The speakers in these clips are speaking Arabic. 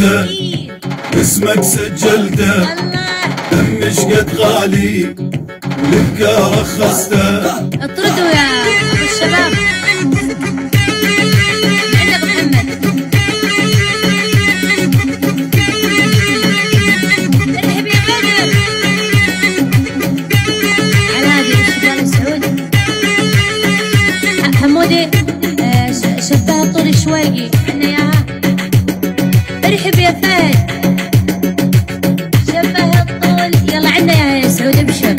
عملته اسمك سجلته دمش قد غالي ولك رخصته. اطردوا يا الشباب. عندك محمد ارحب يا بدر على هذه الشباب السعودي. حمودي شبه الطول الشويقي عنا اياها. ارحب يا فهد شبه الطول. يلا عنا اياها يا سعود ابشر.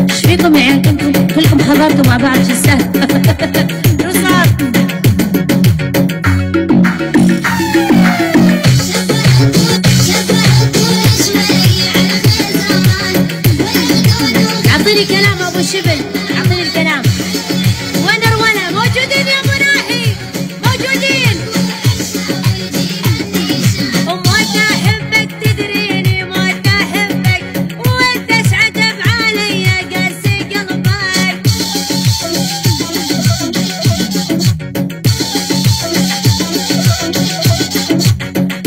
ايش فيكم يا عيال كلكم حضرتوا مع بعض شو السهل. رصاص اعطيني كلام ابو شبل اعطيني الكلام. وين رونا موجودين يا ابو ناحي موجودين. وموت احبك تدريني موت احبك وانت اسعد بعلي قاسي قلبك.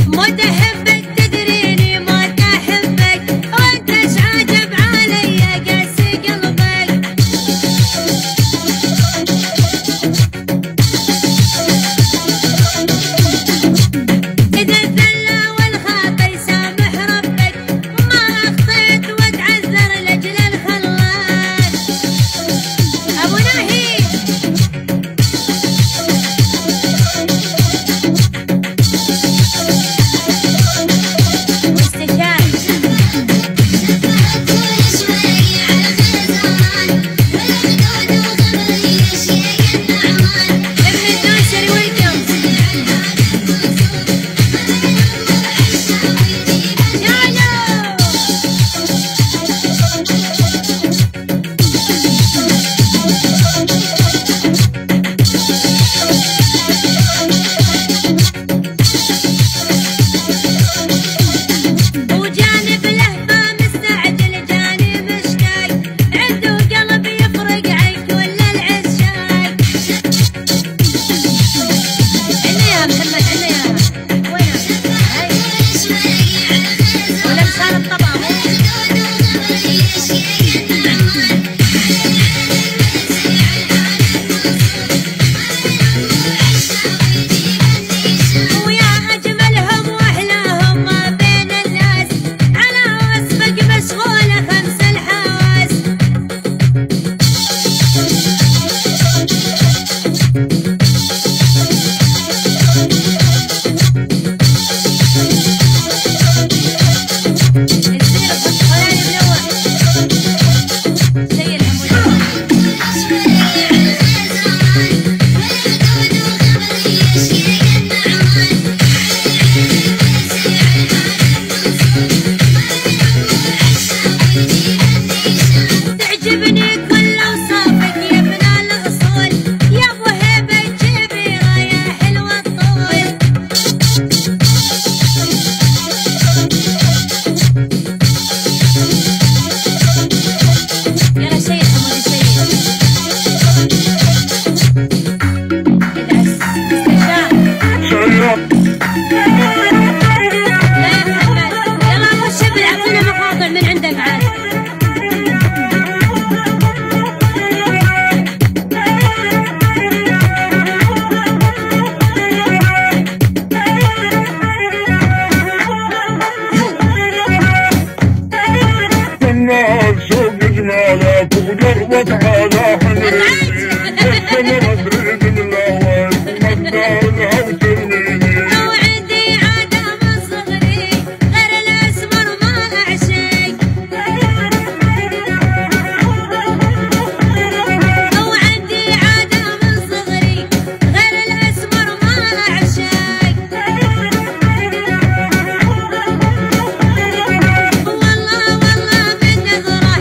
موت احبك تدريني موت احبك وانت اسعد بعلي قاسي قلبك. إذا الذلة والخطا يسامح ربك وما أخطيت وأتعذر لأجل الخلاق. أبو ناهي واستشار ابن الدوسري ويليامز. وجانب لهفة مستعجل جاني مشتاق عنده قلب يفرق عن كل العشاق. عنا يا محمد عنا يا وين هاي ولا مشان الطبع. ويا أجملهم وأحلاهم ما بين الناس على وصفك مشغولة خمس الحواس. الزير خلاني منور زي الحمود. تعجبني كل اوصافك يا ابن الاصول يا ابو هيبه كبيره يا حلوه الطول. يلا سيد حمودي سيد ادعس استشار. لا يا محمد يلا ابو الشبل اعطينا مقاطع من عندك عاد. الناس سوق جمالك وقربك على حنيني والسمر تريد من الاول مقدارها وترميني. وعندي عادة من صغري غير الاسمر ما اعشق. وعندي عادة من صغري غير الاسمر ما اعشق. والله بالنظرة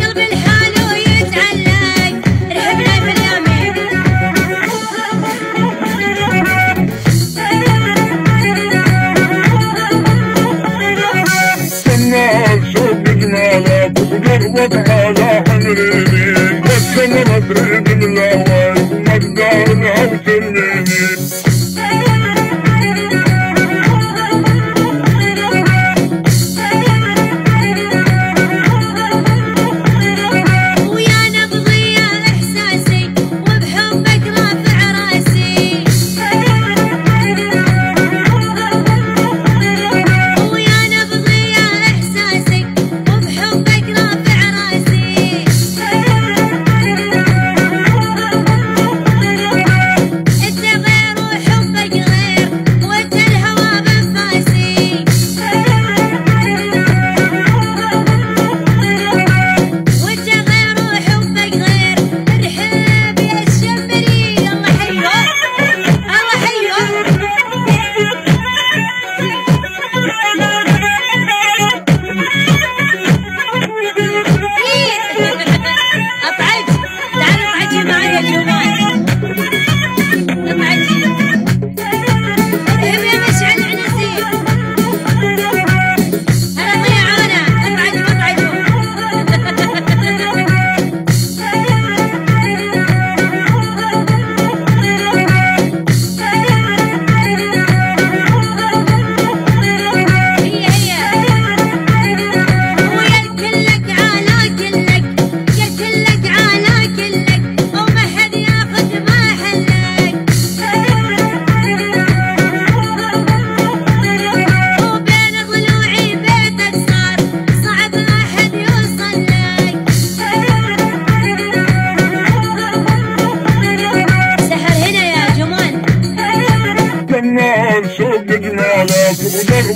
قلبي الحالو يتعلق. ارحبنا باليمين. الناس سوق جمالك وقربك على حنيني والسمر تريد من الاول مقدارها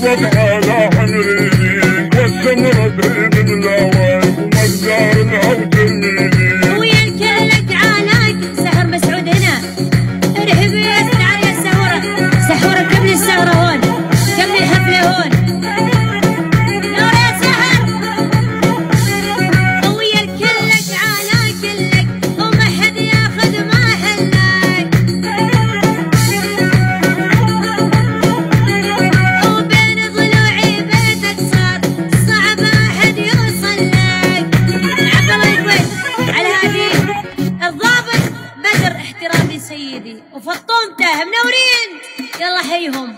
وتعالى حمريني والسمرة تريد ملاوي ومقدار الهو ترميني ويا الكل تعالى سحر مسعود هنا ارهبي تعالى يا سحورة سحورة كملي السهرة هون كملي الحفلة هون نور يا سحر ويا الكل تعالى كلك وما حد ياخذ ما حلك وبين ضلوعي بيتك صار صعب احد يوصل لك عبد الله الكويت على هذه الضابط بدر احترامي سيدي وفطومته منورين يلا حيهم